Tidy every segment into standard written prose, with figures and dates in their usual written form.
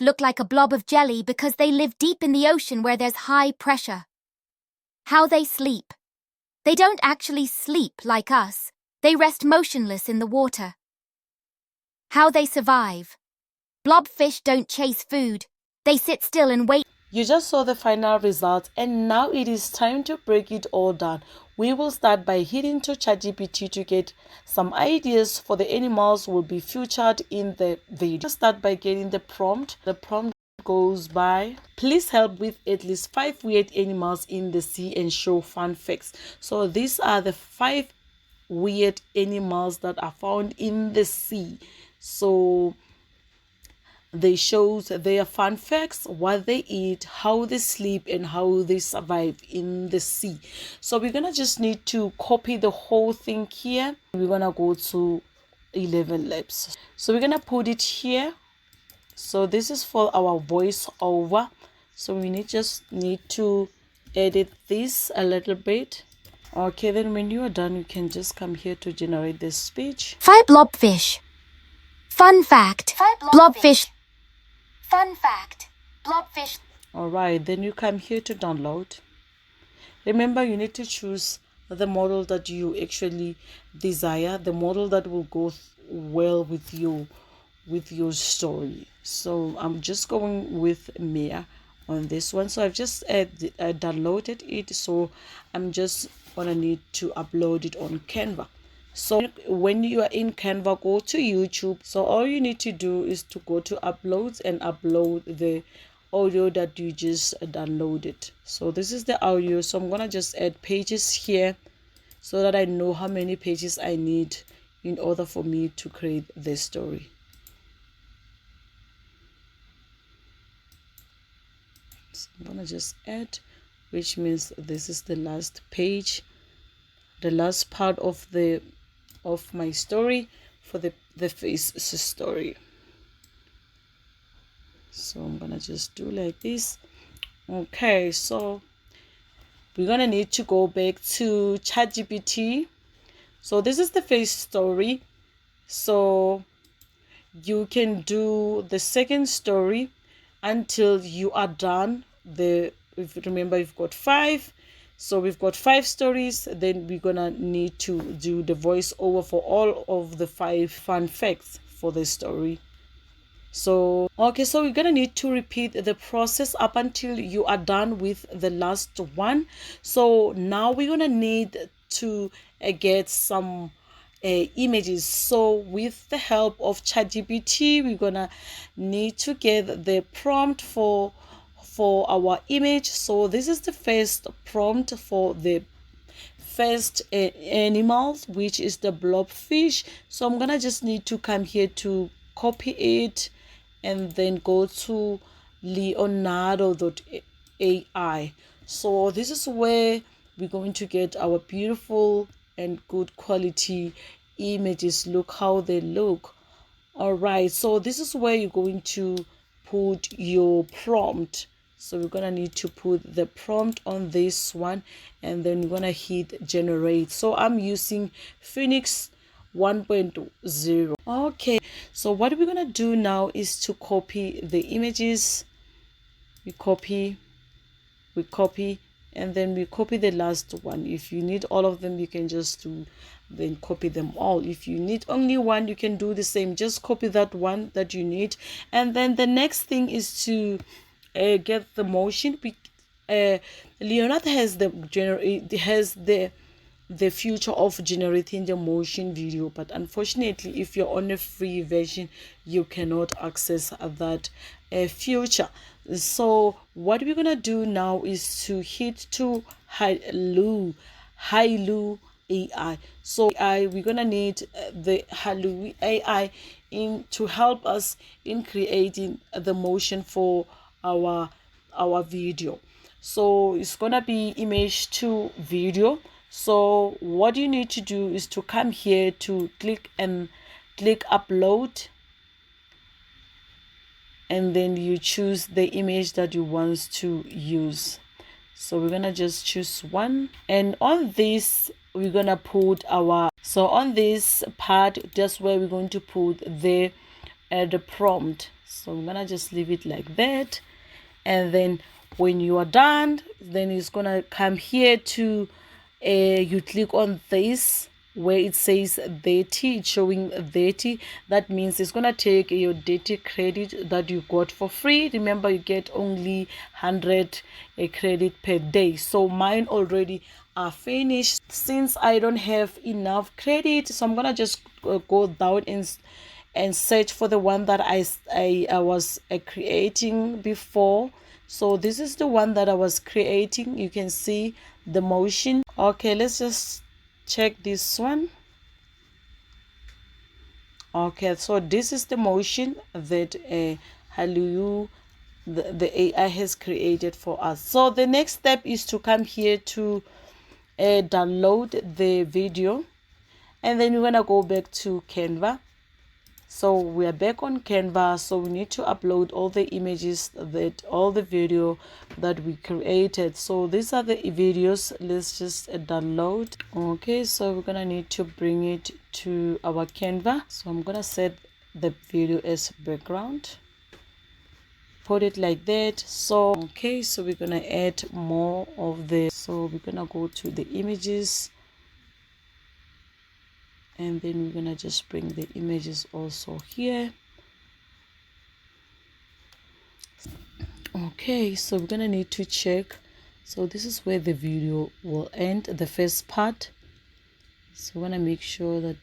look like a blob of jelly because they live deep in the ocean where there's high pressure. How they sleep. They don't actually sleep like us. They rest motionless in the water. How they survive. Blobfish don't chase food. They sit still and wait. You just saw the final result, and now it is time to break it all down. We will start by hitting to ChatGPT to get some ideas for the animals will be featured in the video. Start by getting the prompt. The prompt goes by, please help with at least 5 weird animals in the sea and show fun facts. So these are the 5 weird animals that are found in the sea. So they shows their fun facts, what they eat, how they sleep, and how they survive in the sea. So we're gonna just need to copy the whole thing here. We're gonna go to ElevenLabs. So we're gonna put it here. So this is for our voiceover. So we just need to edit this a little bit. Okay, then when you are done, you can just come here to generate this speech. 5 blobfish. Fun fact. 5 blobfish. Fun fact. Blobfish. Alright, then you come here to download. Remember, you need to choose the model that you actually desire, the model that will go well with your story. So I'm just going with Mia on this one. So I've just downloaded it, so I'm just gonna need to upload it on Canva. So when you are in Canva, go to YouTube. So all you need to do is to go to uploads and upload the audio that you just downloaded. So this is the audio. So I'm gonna just add pages here so that I know how many pages I need in order for me to create this story. So I'm gonna just add, which means this is the last page, the last part of my story for the face story. So I'm gonna just do like this. Okay, so we're gonna need to go back to ChatGPT. So this is the face story. So you can do the second story until you are done. If you remember, you've got 5. So we've got 5 stories. Then we're gonna need to do the voiceover for all of the 5 fun facts for the story. So okay, so we're gonna need to repeat the process up until you are done with the last one. So now we're gonna need to get some images. So with the help of ChatGPT, we're gonna need to get the prompt for our image. So this is the first prompt for the first animals, which is the blobfish. So I'm gonna just need to come here to copy it and then go to Leonardo AI. So this is where we're going to get our beautiful and good quality images. Look how they look. All right, so this is where you're going to put your prompt. So we're gonna need to put the prompt on this one, and then we're gonna hit generate. So I'm using Phoenix 1.0. Okay, so what we're gonna do now is to copy the images. We copy, and then we copy the last one. If you need all of them, you can just then copy them all. If you need only one, you can do the same, just copy that one that you need. And then the next thing is to get the motion. Leonardo has the future of generating the motion video, but unfortunately, if you're on a free version, you cannot access that future. So what we're gonna do now is to hit to Huiluo AI. So we're gonna need the Huiluo AI to help us in creating the motion for our video. So it's gonna be image to video. So what you need to do is to come here to click upload, and then you choose the image that you want to use. So we're gonna just choose one, and on this we're gonna put on this part, that's where we're going to put the add a prompt. So I'm gonna just leave it like that, and then when you are done, then it's gonna come here to you click on this where it says 30. It's showing 30. That means it's gonna take your data credit that you got for free. Remember, you get only 100 credit per day. So mine already are finished. Since I don't have enough credit, so I'm gonna just go down and search for the one that I was creating before. So this is the one that I was creating. You can see the motion. Okay, let's just check this one. Okay, so this is the motion that Huiluo the AI has created for us. So the next step is to come here to download the video, and then we're gonna go back to Canva. So we are back on Canva. So we need to upload all the images, all the video that we created. So these are the videos. Let's just download. Okay, so we're gonna need to bring it to our Canva. So I'm gonna set the video as background, put it like that. So okay, so we're gonna add more of the, so we're gonna go to the images, and then we're gonna just bring the images also here. Okay, so we're gonna need to check. So this is where the video will end, the first part. So we're gonna make sure that,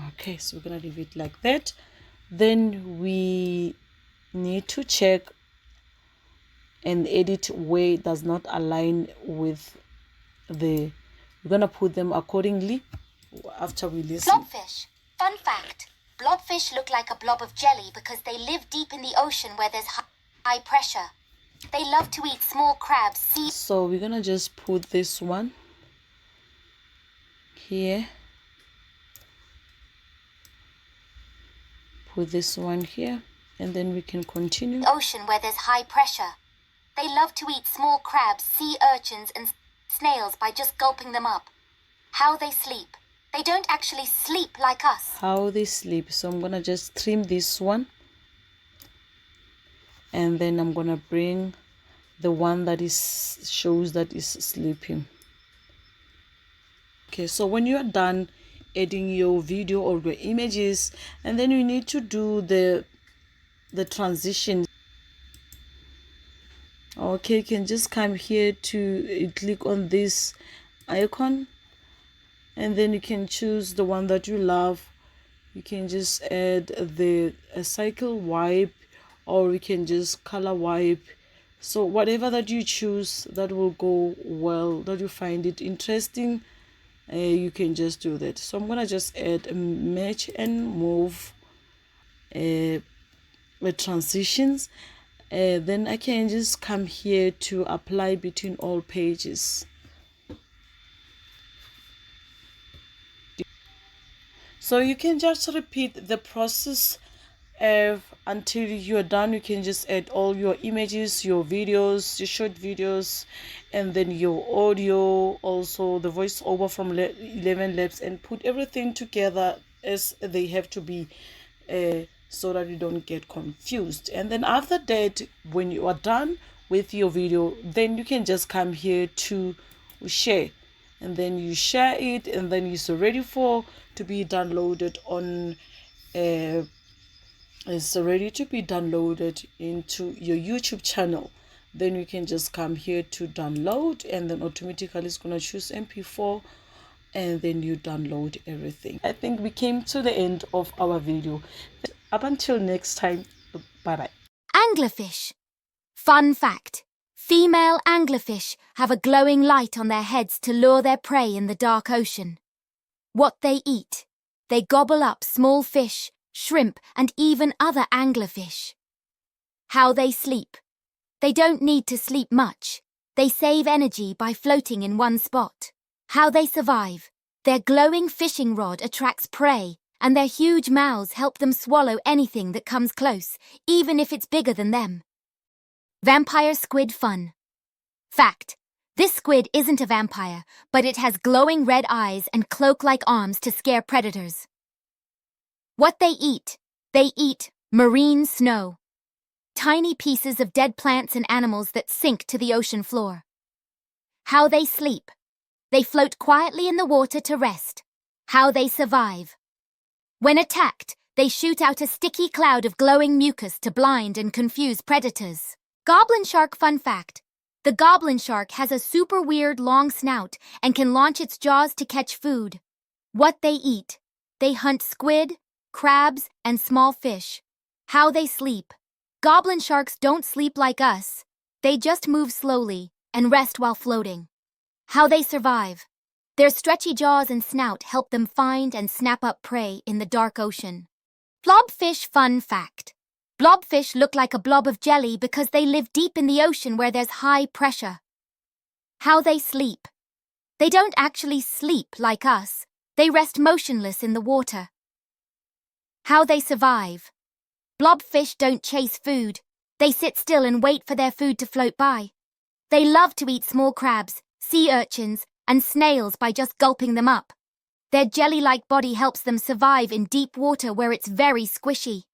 okay, so we're gonna leave it like that. Then we need to check and edit where it does not align with the, we're gonna put them accordingly after we listen. Blobfish. Fun fact. Blobfish look like a blob of jelly because they live deep in the ocean where there's high pressure. They love to eat small crabs, sea. So we're gonna just put this one here, put this one here, and then we can continue. Ocean where there's high pressure. They love to eat small crabs, sea urchins, and snails by just gulping them up. How they sleep. They don't actually sleep like us. How they sleep. So I'm gonna just trim this one, and then I'm gonna bring the one that is shows that is sleeping. Okay, so when you are done editing your video or your images, and then you need to do the transition. Okay, you can just come here to click on this icon, and then you can choose the one that you love. You can just add the cycle wipe, or we can just color wipe. So whatever that you choose that will go well, that you find it interesting, you can just do that. So I'm gonna just add a match and move the transitions. Then I can just come here to apply between all pages. So you can just repeat the process until you're done. You can just add all your images, your videos, your short videos, and then your audio, also the voiceover from ElevenLabs, and put everything together as they have to be, so that you don't get confused. And then after that, when you are done with your video, then you can just come here to share, and then you share it, and then it's ready to be downloaded on it's ready to be downloaded into your YouTube channel. Then you can just come here to download, and then automatically it's gonna choose MP4, and then you download everything. I think we came to the end of our video. Up until next time, bye bye. Anglerfish. Fun fact. Female anglerfish have a glowing light on their heads to lure their prey in the dark ocean. What they eat. They gobble up small fish, shrimp, and even other anglerfish. How they sleep. They don't need to sleep much. They save energy by floating in one spot. How they survive. Their glowing fishing rod attracts prey, and their huge mouths help them swallow anything that comes close, even if it's bigger than them. Vampire squid fun. Fact. This squid isn't a vampire, but it has glowing red eyes and cloak-like arms to scare predators. What they eat marine snow. Tiny pieces of dead plants and animals that sink to the ocean floor. How they sleep. They float quietly in the water to rest. How they survive. When attacked, they shoot out a sticky cloud of glowing mucus to blind and confuse predators. Goblin shark fun fact. The goblin shark has a super weird long snout and can launch its jaws to catch food. What they eat. They hunt squid, crabs, and small fish. How they sleep. Goblin sharks don't sleep like us. They just move slowly and rest while floating. How they survive. Their stretchy jaws and snout help them find and snap up prey in the dark ocean. Blobfish fun fact. Blobfish look like a blob of jelly because they live deep in the ocean where there's high pressure. How they sleep. They don't actually sleep like us. They rest motionless in the water. How they survive. Blobfish don't chase food. They sit still and wait for their food to float by. They love to eat small crabs, sea urchins, and snails by just gulping them up. Their jelly-like body helps them survive in deep water where it's very squishy.